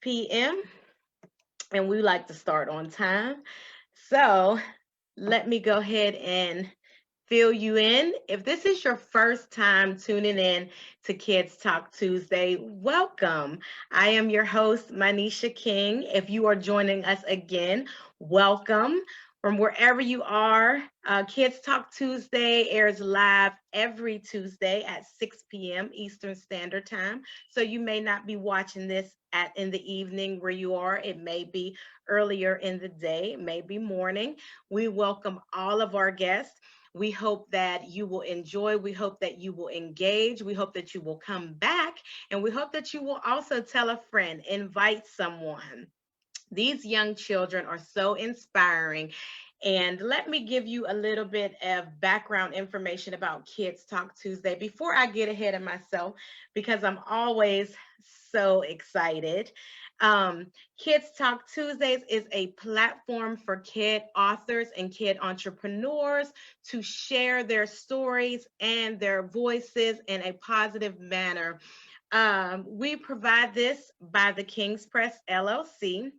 p.m. and we like to start on time. So let me go ahead and fill you in. If this is your first time tuning in to Kids Talk Tuesday, welcome. I am your host, Manisha King. If you are joining us again, welcome. From wherever you are, Kids Talk Tuesday airs live every Tuesday at 6 p.m. Eastern Standard Time. So you may not be watching this in the evening where you are. It may be earlier in the day, maybe morning. We welcome all of our guests. We hope that you will enjoy. We hope that you will engage. We hope that you will come back. And we hope that you will also tell a friend, invite someone. These young children are so inspiring. And let me give you a little bit of background information about Kids Talk Tuesday before I get ahead of myself, because I'm always so excited. Um, Kids Talk Tuesdays is a platform for kid authors and kid entrepreneurs to share their stories and their voices in a positive manner. We provide this by the King's Press LLC.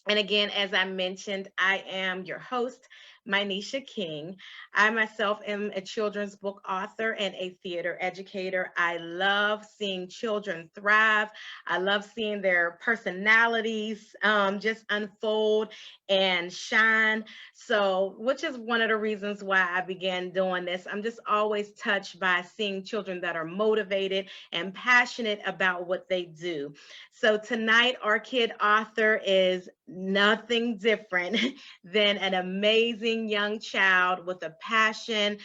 And again, as I mentioned, I am your host, Manisha King. I myself am a children's book author and a theater educator. I love seeing children thrive. I love seeing their personalities just unfold and shine. So, which is one of the reasons why I began doing this. I'm just always touched by seeing children that are motivated and passionate about what they do. So tonight, our kid author is nothing different than an amazing young child with a passion,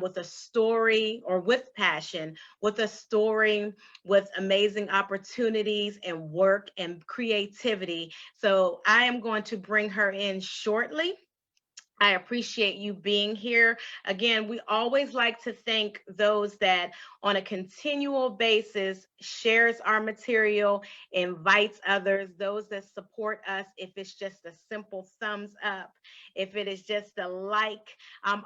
with a story, or with passion, with a story, with amazing opportunities and work and creativity. So I am going to bring her in shortly. I appreciate you being here. Again, we always like to thank those that on a continual basis shares our material, invites others, those that support us, if it's just a simple thumbs up, if it is just a like,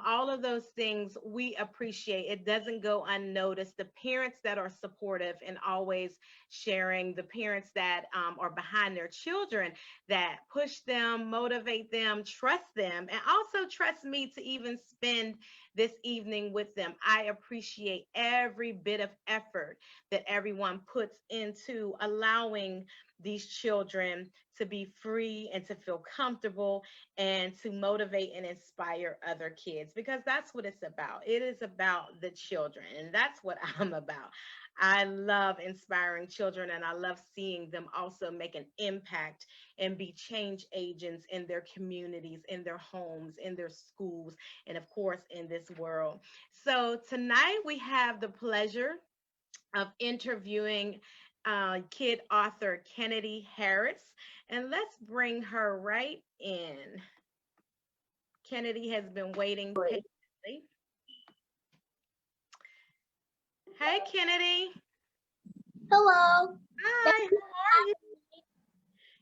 all of those things we appreciate. It doesn't go unnoticed. The parents that are supportive and always sharing, the parents that are behind their children, that push them, motivate them, trust them, and also trust me to even spend this evening with them. I appreciate every bit of effort that everyone puts into allowing these children to be free and to feel comfortable and to motivate and inspire other kids, because that's what it's about. It is about the children, and that's what I'm about. I love inspiring children, and I love seeing them also make an impact and be change agents in their communities, in their homes, in their schools, and of course, in this world. So tonight we have the pleasure of interviewing kid author Kennedi Harris, and let's bring her right in. Kennedi has been waiting patiently. Hey, Kennedi. Hello. Hi, Thank you. how are you?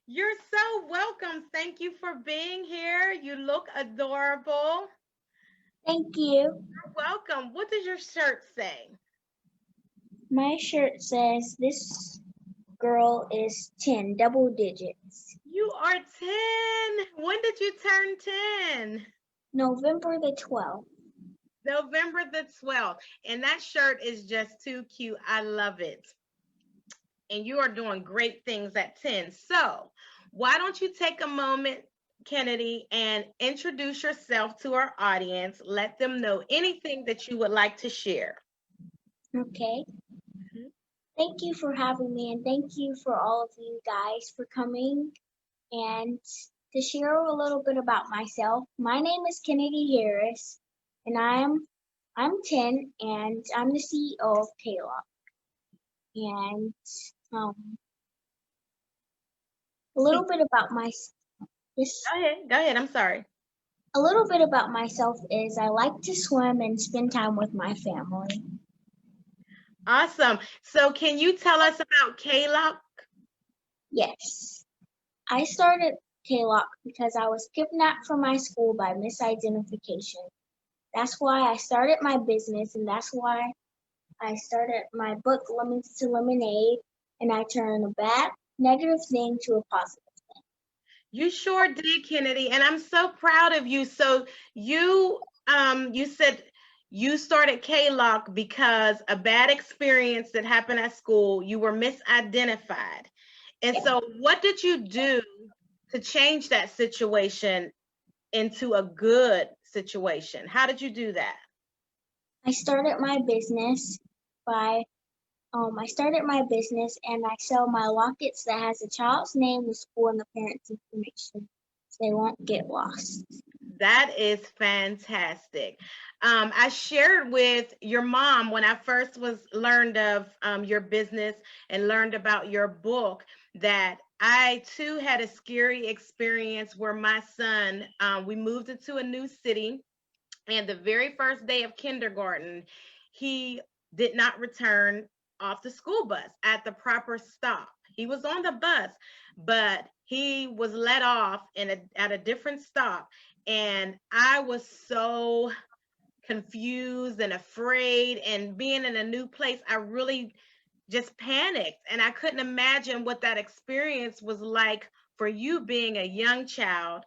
You're so welcome. Thank you for being here. You look adorable. Thank you. You're welcome. What does your shirt say? My shirt says this girl is 10, double digits. You are 10. When did you turn 10? November the 12th. November the 12th. And that shirt is just too cute. I love it. And you are doing great things at 10. So, why don't you take a moment, Kennedi, and introduce yourself to our audience? Let them know anything that you would like to share. Okay. Mhm. Thank you for having me, and thank you for all of you guys for coming and to share a little bit about myself. My name is Kennedy Harris, and I'm 10, and I'm the CEO of KLOC. And um, a little bit about my this Go ahead. Go ahead. I'm sorry. A little bit about myself is I like to swim and spend time with my family. Awesome. So, can you tell us about Kayla? Yes, I started KLOC because I was kidnapped from my school by misidentification. That's why I started my business, and that's why I started my book, Lemons to Lemonade, and I turned a bad negative thing to a positive. You sure did, Kennedy, and I'm so proud of you. So you said you started K-Lock because a bad experience that happened at school, you were misidentified. And Yeah. so what did you do to change that situation into a good situation? How did you do that? I started my business by I started my business and I sell my lockets that has a child's name, the school, and the parents' information, so they won't get lost. That is fantastic. I shared with your mom when I first was learned of your business and learned about your book that I too had a scary experience where my son, we moved into a new city, and the very first day of kindergarten, he did not return off the school bus at the proper stop. He was on the bus, but he was let off at a different stop. And I was so confused and afraid. And being in a new place, I really just panicked. And I couldn't imagine what that experience was like for you being a young child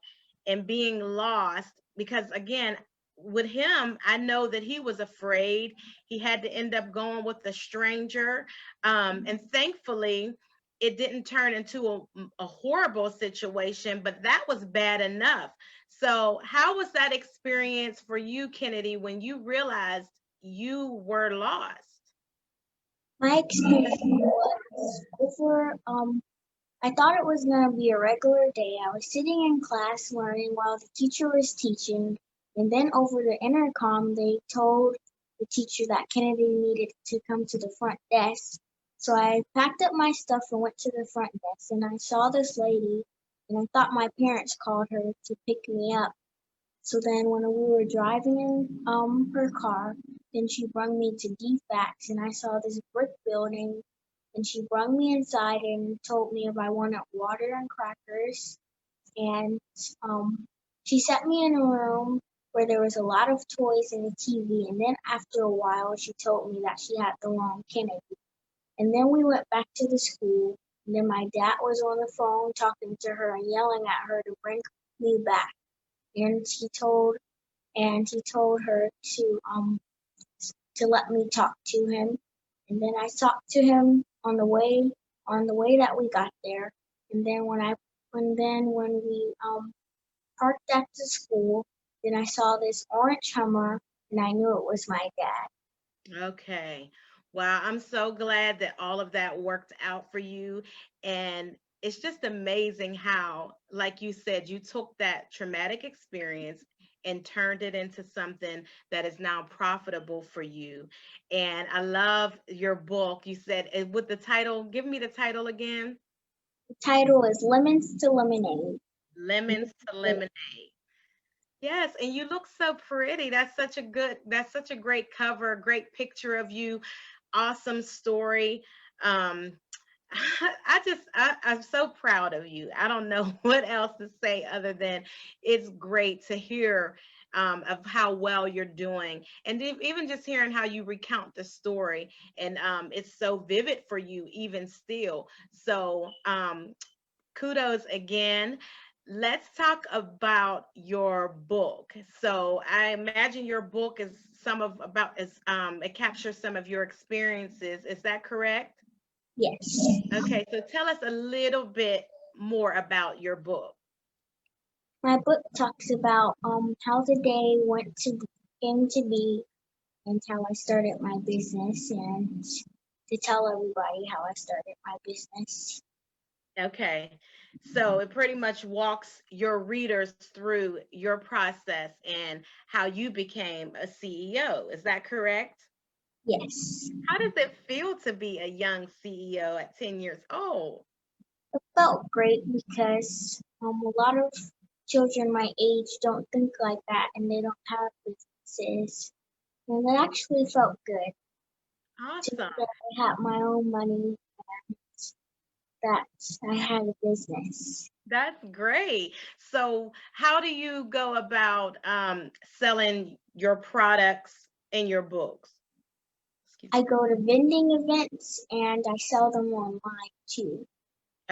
and being lost. Because again, with him, I know that he was afraid. He had to end up going with a stranger. And thankfully, it didn't turn into a horrible situation, but that was bad enough. So, how was that experience for you, Kennedy, when you realized you were lost? My experience was over. I thought it was gonna be a regular day. I was sitting in class learning while the teacher was teaching, and then over the intercom they told the teacher that Kennedy needed to come to the front desk. So I packed up my stuff and went to the front desk, and I saw this lady, and I thought my parents called her to pick me up. So then when we were driving in her car, then she brought me to DFAX and I saw this brick building and she brought me inside and told me if I wanted water and crackers and um, she sat me in a room where there was a lot of toys and a TV and then after a while she told me that she had the wrong Kennedy. And then we went back to the school and then my dad was on the phone talking to her and yelling at her to bring me back and he told her to let me talk to him. And then I talked to him on the way that we got there. And then when we parked at the school, then I saw this orange Hummer and I knew it was my dad. Okay. Wow. I'm so glad that all of that worked out for you. And it's just amazing how, like you said, you took that traumatic experience and turned it into something that is now profitable for you. And I love your book. You said with the title, give me the title again. The title is Lemons to Lemonade. Lemons to Lemonade. Yes, and you look so pretty. That's such a great cover, great picture of you. Awesome story. Um, I'm so proud of you. I don't know what else to say other than it's great to hear of how well you're doing, and even just hearing how you recount the story, and it's so vivid for you even still. So kudos again. Let's talk about your book. So I imagine your book is some of about is it captures some of your experiences. Is that correct? Yes. Okay, so tell us a little bit more about your book. My book talks about how the day came to be and how I started my business and to tell everybody how I started my business. Okay. So it pretty much walks your readers through your process and how you became a CEO. Is that correct? Yes. How does it feel to be a young CEO at 10 years old? It felt great because a lot of children my age don't think like that and they don't have businesses. And it actually felt good to know Awesome. that I had my own money and that I had a business. That's great. So, how do you go about selling your products in your books? Excuse I me. go to vending events and I sell them online too.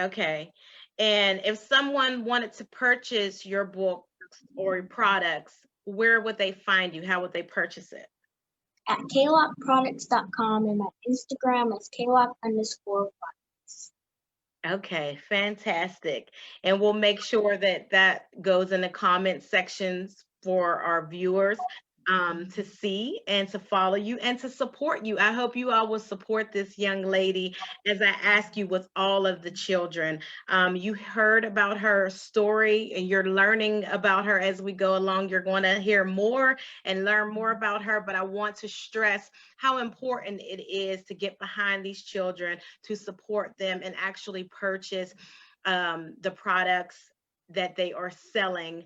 Okay. And if someone wanted to purchase your books or products, where would they find you? How would they purchase it? At klockproducts.com, and my Instagram is klock_products. Okay, fantastic. And we'll make sure that that goes in the comment sections for our viewers to see and to follow you and to support you. I hope you all will support this young lady as I ask you with all of the children. You heard about her story and you're learning about her as we go along. You're going to hear more and learn more about her, but I want to stress how important it is to get behind these children, to support them and actually purchase the products that they are selling.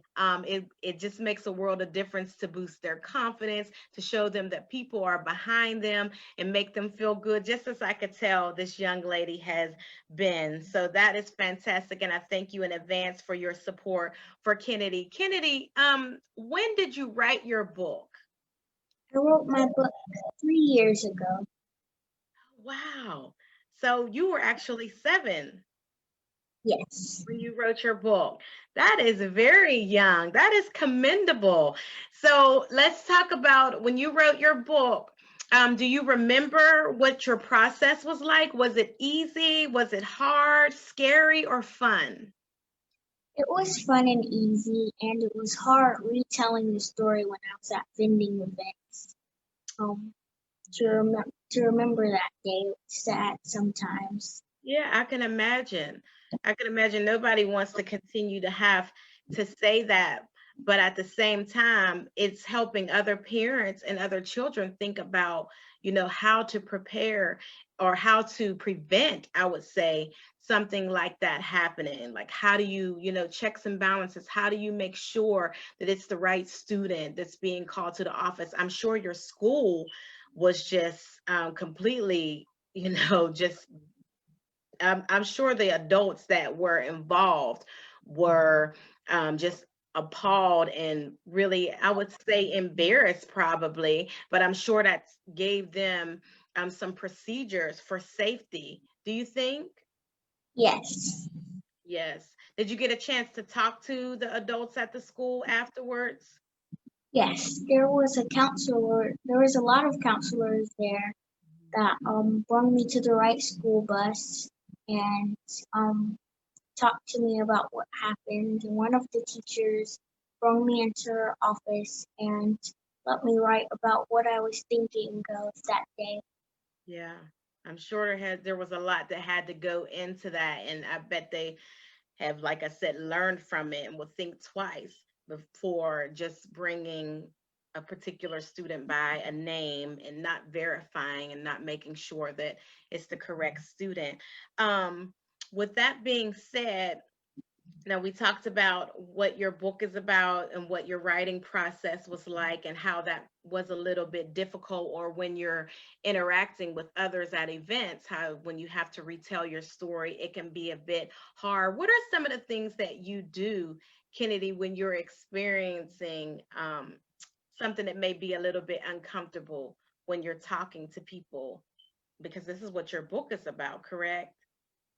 It just makes a world of difference to boost their confidence, to show them that people are behind them and make them feel good, just as I could tell this young lady has been. So that is fantastic. And I thank you in advance for your support for Kennedi. Kennedi, when did you write your book? I wrote my book 3 years ago. Wow. So you were actually 7 Yes. when you wrote your book. That is very young. That is commendable. So let's talk about when you wrote your book. Do you remember what your process was like? Was it easy? Was it hard, scary, or fun? It was fun and easy, and it was hard retelling the story when I was at vending events. Um, to remember that day was sad sometimes. Yeah, I can imagine. I can imagine nobody wants to continue to have to say that, but at the same time, it's helping other parents and other children think about, how to prepare or how to prevent, I would say, something like that happening. Like, how do you, checks and balances? How do you make sure that it's the right student that's being called to the office? I'm sure your school was just completely, just I'm sure the adults that were involved were just appalled and really, I would say, embarrassed probably, but I'm sure that gave them some procedures for safety. Do you think? Yes. Yes. Did you get a chance to talk to the adults at the school afterwards? Yes, there was a counselor. There was a lot of counselors there that brought me to the right school bus and um talked to me about what happened. And one of the teachers brought me into her office and let me write about what I was thinking of that day. Yeah. I'm sure there was a lot that had to go into that, and I bet they have, like I said, learned from it and will think twice before just bringing a particular student by a name and not verifying and not making sure that it's the correct student. Um, with that being said, now, we talked about what your book is about and what your writing process was like, and how that was a little bit difficult, or when you're interacting with others at events, how when you have to retell your story, it can be a bit hard. What are some of the things that you do, Kennedi, when you're experiencing something that may be a little bit uncomfortable when you're talking to people? Because this is what your book is about, correct?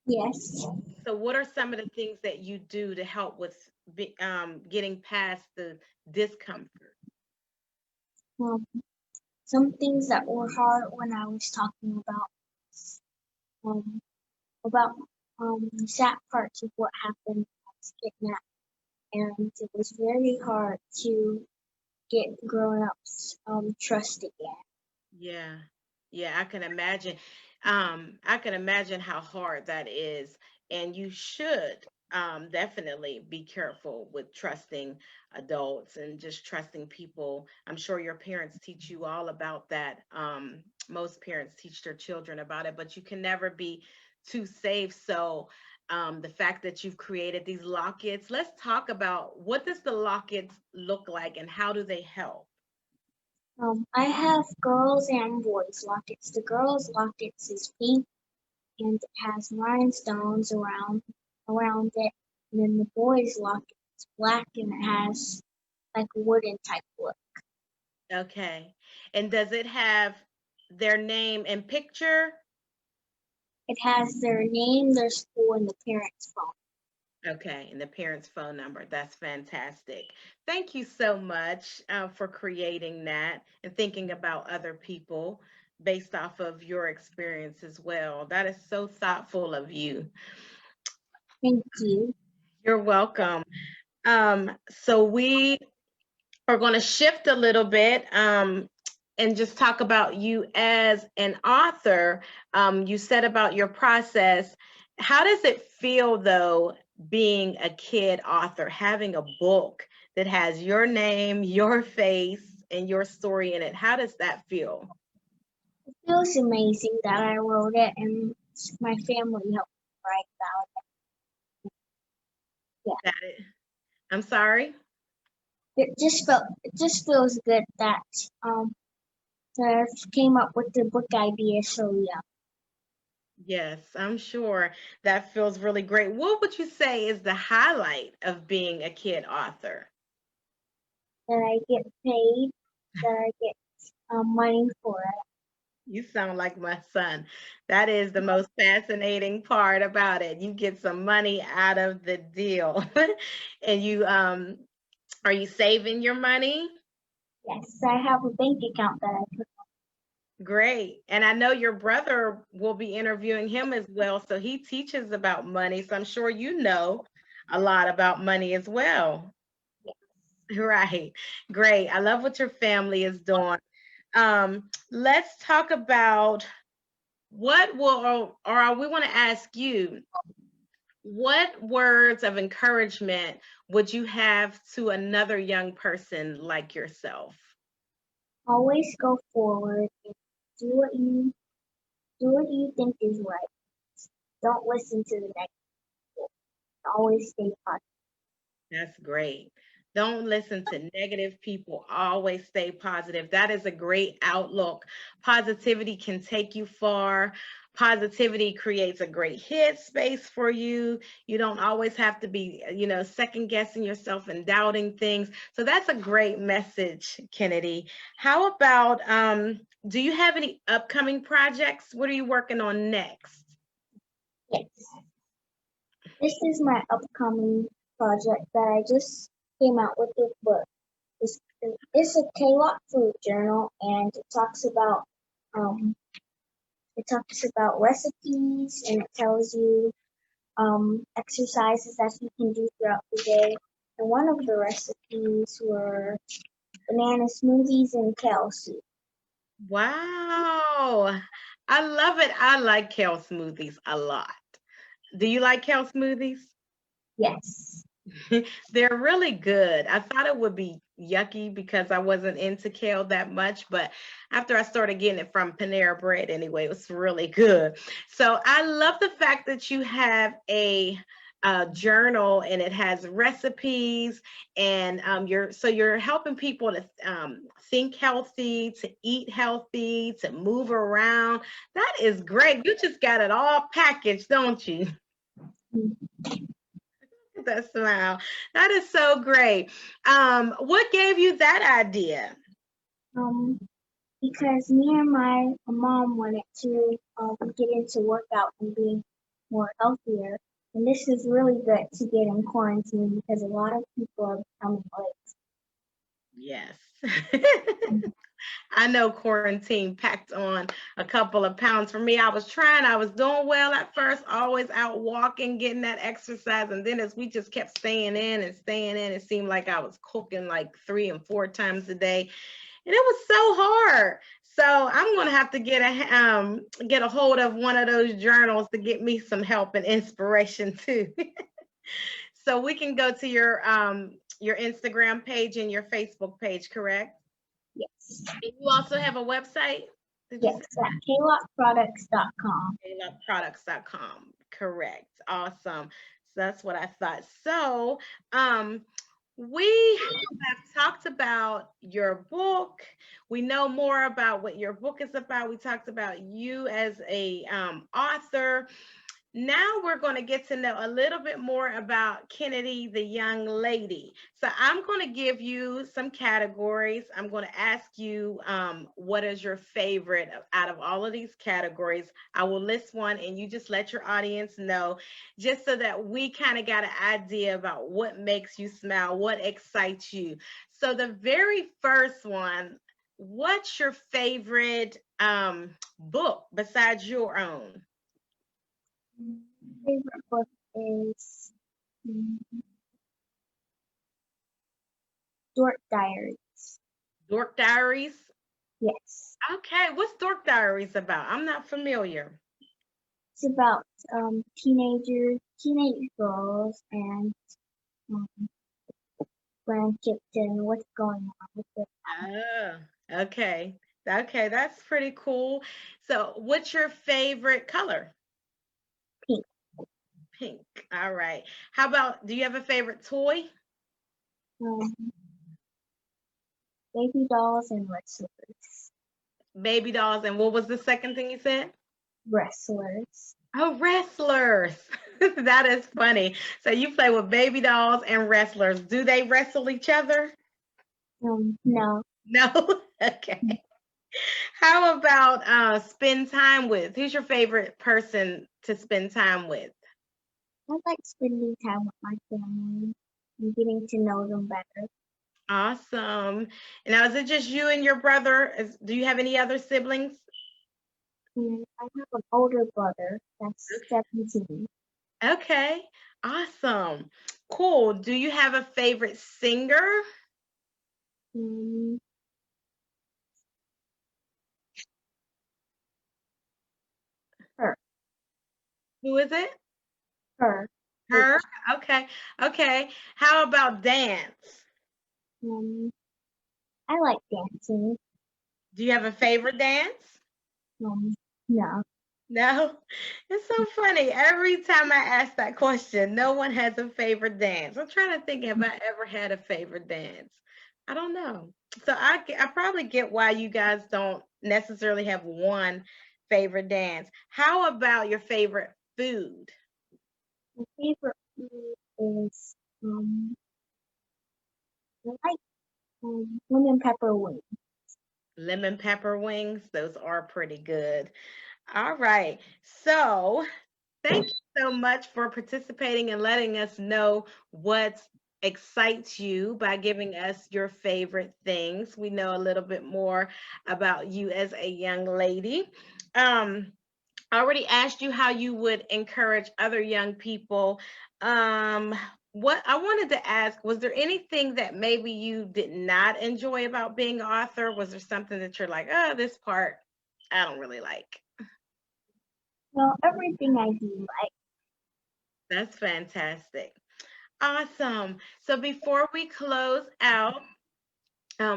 Yes. So what are some of the things that you do to help with getting past the discomfort? Um, some things that were hard when I was talking um, about the sad parts of what happened when I was kidnapped, and it was very hard to get grown-ups trust again. Yeah. Yeah, I can imagine. I can imagine how hard that is. And you should definitely be careful with trusting adults and just trusting people. I'm sure your parents teach you all about that. Most parents teach their children about it, but you can never be too safe. So the fact that you've created these lockets, let's talk about what does the lockets look like and how do they help? I have girls and boys lockets. The girls lockets is pink and it has rhinestones around it. And then the boys locket is black and it has like a wooden type look. Okay. And does it have their name and picture? It has their name, their school, and the parents' phone. Okay, and the parents' phone number. That's fantastic. Thank you so much for creating that and thinking about other people based off of your experience as well. That is so thoughtful of you. Thank you. You're welcome. So we are going to shift a little bit and just talk about you as an author. You said about your process. How does it feel, though, being a kid author, having a book that has your name, your face, and your story in it? How does that feel? It feels amazing that I wrote it and my family helped me write about it. Yeah. That I'm sorry. It just feels good that I came up with the book idea so young. Yes, I'm sure that feels really great. What would you say is the highlight of being a kid author? That I get paid, that I get money for it. You sound like my son. That is the most fascinating part about it. You get some money out of the deal. And you are you saving your money? Yes, I have a bank account that I put. Great. And I know your brother will be interviewing him as well, so he teaches about money. So I'm sure you know a lot about money as well. Right. Great. I love what your family is doing. Let's talk about what will, or we want to ask you, what words of encouragement would you have to another young person like yourself? Always go forward and do what you think is right. Don't listen to the negative people. Always stay positive. That's great. Don't listen to negative people. Always stay positive. That is a great outlook. Positivity can take you far. Positivity creates a great headspace for you. You don't always have to be, second guessing yourself and doubting things. So that's a great message, Kennedi. How about, do you have any upcoming projects? What are you working on next? Yes. This is my upcoming project that I just came out with this book. It's a K-Lock food journal, and um, it talks about recipes, and it tells you exercises that you can do throughout the day. And one of the recipes were banana smoothies and kale soup. Wow. I love it. I like kale smoothies a lot. Do you like kale smoothies? Yes. They're really good. I thought it would be yucky because I wasn't into kale that much, but after I started getting it from Panera Bread anyway, it was really good. So I love the fact that you have a journal and it has recipes and you're helping people to think healthy, to eat healthy, to move around. That is great. You just got it all packaged, don't you? That smile. That is so great. What gave you that idea? Um, because me and my mom wanted to get into workout and being more healthier. And this is really good to get in quarantine because a lot of people are becoming Yes. I know quarantine packed on a couple of pounds for me. I was trying, I was doing well at first, always out walking, getting that exercise. And then as we just kept staying in, it seemed like I was cooking like 3 and 4 times a day. And it was so hard. So I'm gonna have to get a hold of one of those journals to get me some help and inspiration too. So we can go to your Instagram page and your Facebook page, correct? yes. And you also have a website? Did you Yes, at klockproducts.com. say products.com? Correct. Awesome. So that's what I thought. So we have talked about your book. We know more about what your book is about. We talked about you as a author. Now we're going to get to know a little bit more about Kennedy, the young lady. So I'm going to give you some categories. I'm going to ask you what is your favorite out of all of these categories. I will list one and you just let your audience know, just so that we kind of got an idea about what makes you smile, what excites you. So the very first one, what's your favorite book besides your own? Favorite book is mm, Dork Diaries. Dork Diaries? Yes. Okay, what's Dork Diaries about? I'm not familiar. It's about teenage girls and um, friendships and what's going on with their Oh, okay. Okay, that's pretty cool. So, what's your favorite color? pink. Pink. All right. How about, do you have a favorite toy? Um, Baby dolls and wrestlers. Baby dolls. And what was the second thing you said? Wrestlers. Oh, wrestlers. That is funny. So, you play with baby dolls and wrestlers. Do they wrestle each other? No. No. Okay. How about spend time with? Who's your favorite person to spend time with? I like spending time with my family and getting to know them better. Awesome. And now, is it just you and your brother? Do you have any other siblings? And I have an older brother that's 17. Okay. Awesome. Cool. Do you have a favorite singer? Um, her. Who is it? Her. Her? Okay. Okay. How about dance? Um, I like dancing. Do you have a favorite dance? Um, no. No, it's so funny. Every time I ask that question, no one has a favorite dance. I'm trying to think, have I ever had a favorite dance? I don't know. So I probably get why you guys don't necessarily have one favorite dance. How about your favorite food? My favorite food is I like lemon pepper wings. Lemon pepper wings. Those are pretty good. All right. So thank you so much for participating and letting us know what excites you by giving us your favorite things. We know a little bit more about you as a young lady. I already asked you how you would encourage other young people. Um, what I wanted to ask, was there anything that maybe you did not enjoy about being an author? Was there something that you're like, oh, this part I don't really like? Well, everything I do like. That's fantastic. Awesome. So before we close out,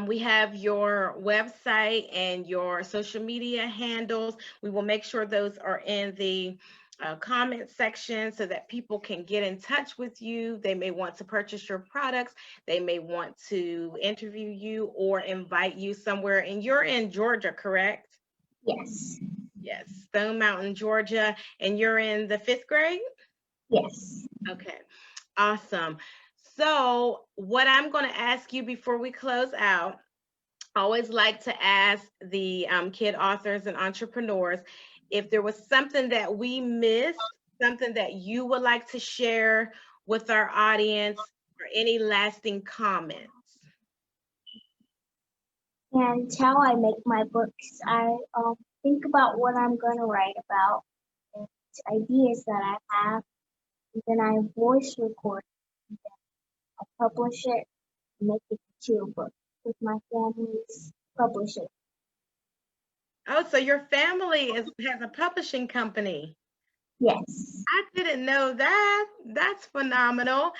we have your website and your social media handles. We will make sure those are in the comment section so that people can get in touch with you. They may want to purchase your products. They may want to interview you or invite you somewhere. And you're in Georgia, correct? Yes. Yes, Stone Mountain, Georgia. And you're in the fifth grade? Yes. Okay, awesome. So, what I'm going to ask you before we close out, I always like to ask the kid authors and entrepreneurs if there was something that we missed, something that you would like to share with our audience, or any lasting comments. And how I make my books, I think about what I'm going to write about and ideas that I have, and then I voice record, and then I publish it, and make it into a book with my family's publisher. Oh, so your family has a publishing company. Yes. I didn't know that. That's phenomenal.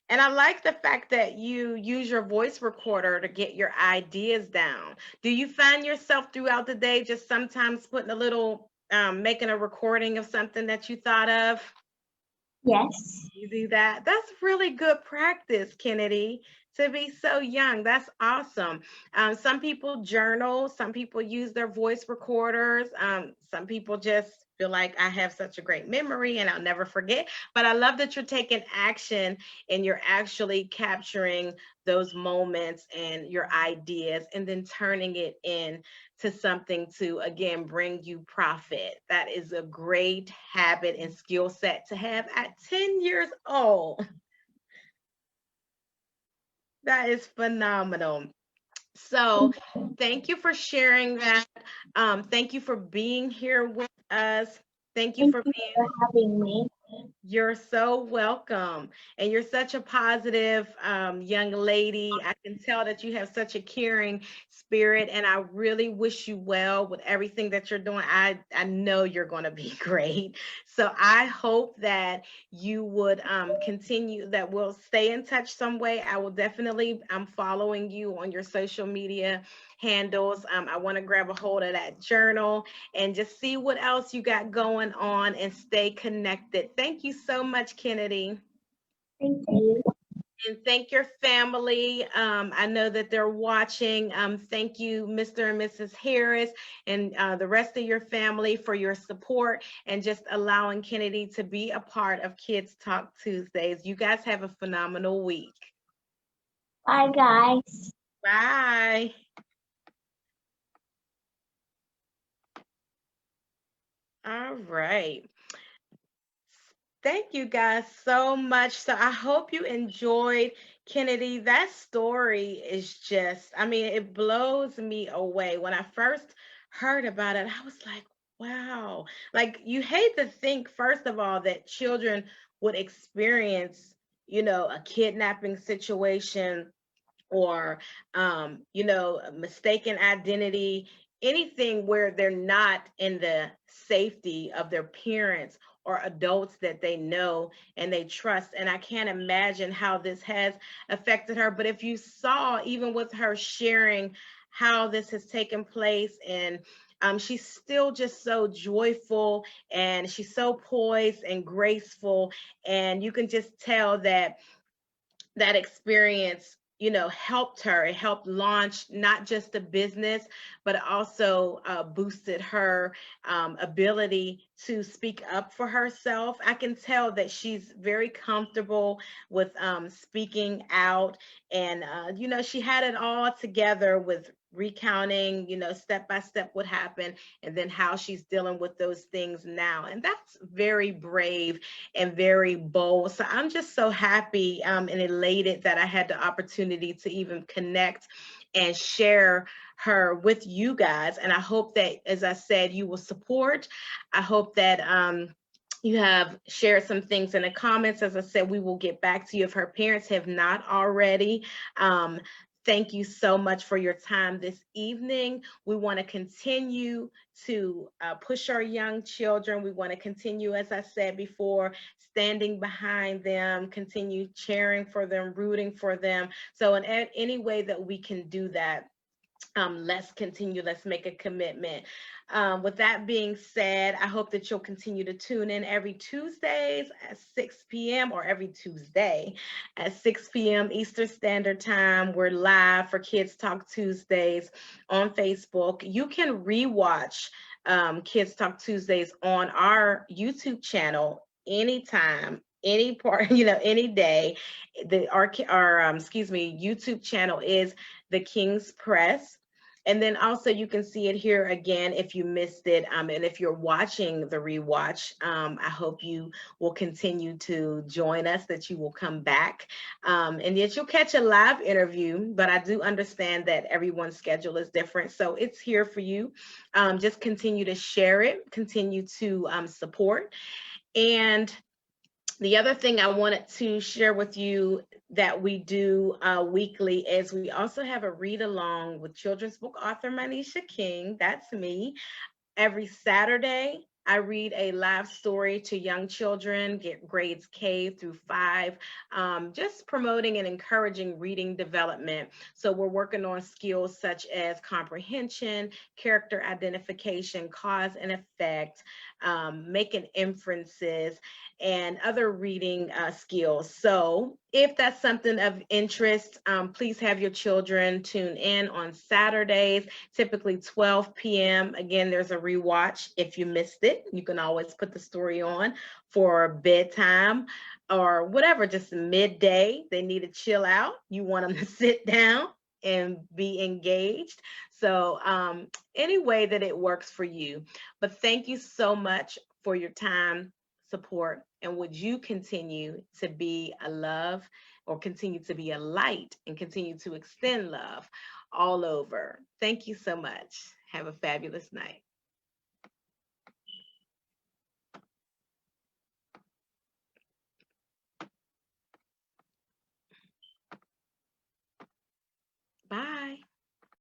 And I like the fact that you use your voice recorder to get your ideas down. Do you find yourself throughout the day just sometimes putting a little, making a recording of something that you thought of? Yes. You do that? That's really good practice, Kennedy, to be so young. That's awesome. Some people journal, some people use their voice recorders, some people just feel like I have such a great memory and I'll never forget. But I love that you're taking action and you're actually capturing those moments and your ideas and then turning it in to something to again bring you profit. That is a great habit and skill set to have at 10 years old. That is phenomenal. So, thank you for sharing that. Thank you for being here with us. Thank you Thank for you being. for having me. You're so welcome. And you're such a positive young lady. I can tell that you have such a caring spirit, and I really wish you well with everything that you're doing. I know you're going to be great. So I hope that you would continue, that we'll stay in touch some way. I will definitely, I'm following you on your social media handles. I want to grab a hold of that journal and just see what else you got going on and stay connected. Thank you so much, Kennedy. Thank you. And thank your family. I know that they're watching. Thank you, Mr. and Mrs. Harris, and the rest of your family for your support and just allowing Kennedy to be a part of Kids Talk Tuesdays. You guys have a phenomenal week. Bye, guys. Bye. All right. Thank you guys so much. So I hope you enjoyed Kennedy. That story is just, I mean, it blows me away. When I first heard about it, I was like, wow. Like, you hate to think, first of all, that children would experience, a kidnapping situation or a mistaken identity, anything where they're not in the safety of their parents or adults that they know and they trust. And I can't imagine how this has affected her. But if you saw, even with her sharing how this has taken place, and she's still just so joyful and she's so poised and graceful. And you can just tell that that experience helped her. It helped launch not just the business but also boosted her ability to speak up for herself. I can tell that she's very comfortable with speaking out, and she had it all together with recounting step by step what happened and then how she's dealing with those things now, and that's very brave and very bold. So I'm just so happy and elated that I had the opportunity to even connect and share her with you guys. And I hope that, as I said, you will support. I hope that you have shared some things in the comments. As I said, we will get back to you if her parents have not already. Thank you so much for your time this evening. We want to continue to push our young children. We want to continue, as I said before, standing behind them, continue cheering for them, rooting for them. So in any way that we can do that, let's continue, let's make a commitment. With that being said, I hope that you'll continue to tune in every Tuesdays at 6 p.m. or every Tuesday at 6 p.m. Eastern Standard Time. We're live for Kids Talk Tuesdays on Facebook. You can rewatch Kids Talk Tuesdays on our YouTube channel anytime, any part, any day. Our excuse me, YouTube channel is The King's Press. And then also you can see it here again if you missed it. And if you're watching the rewatch, I hope you will continue to join us, that you will come back, and that you'll catch a live interview. But I do understand that everyone's schedule is different. So it's here for you. Just continue to share it, continue to support. And the other thing I wanted to share with you that we do weekly is we also have a read along with children's book author Manisha King. That's me. Every Saturday, I read a live story to young children, get grades K through 5, just promoting and encouraging reading development. So we're working on skills such as comprehension, character identification, cause and effect, making inferences. and other reading skills. So if that's something of interest, please have your children tune in on Saturdays, typically 12 p.m. Again, there's a rewatch. If you missed it, you can always put the story on for bedtime or whatever, just midday. They need to chill out. You want them to sit down and be engaged. So any way that it works for you. But thank you so much for your time, support, and would you continue to be a love or continue to be a light and continue to extend love all over. Thank you so much. Have a fabulous night.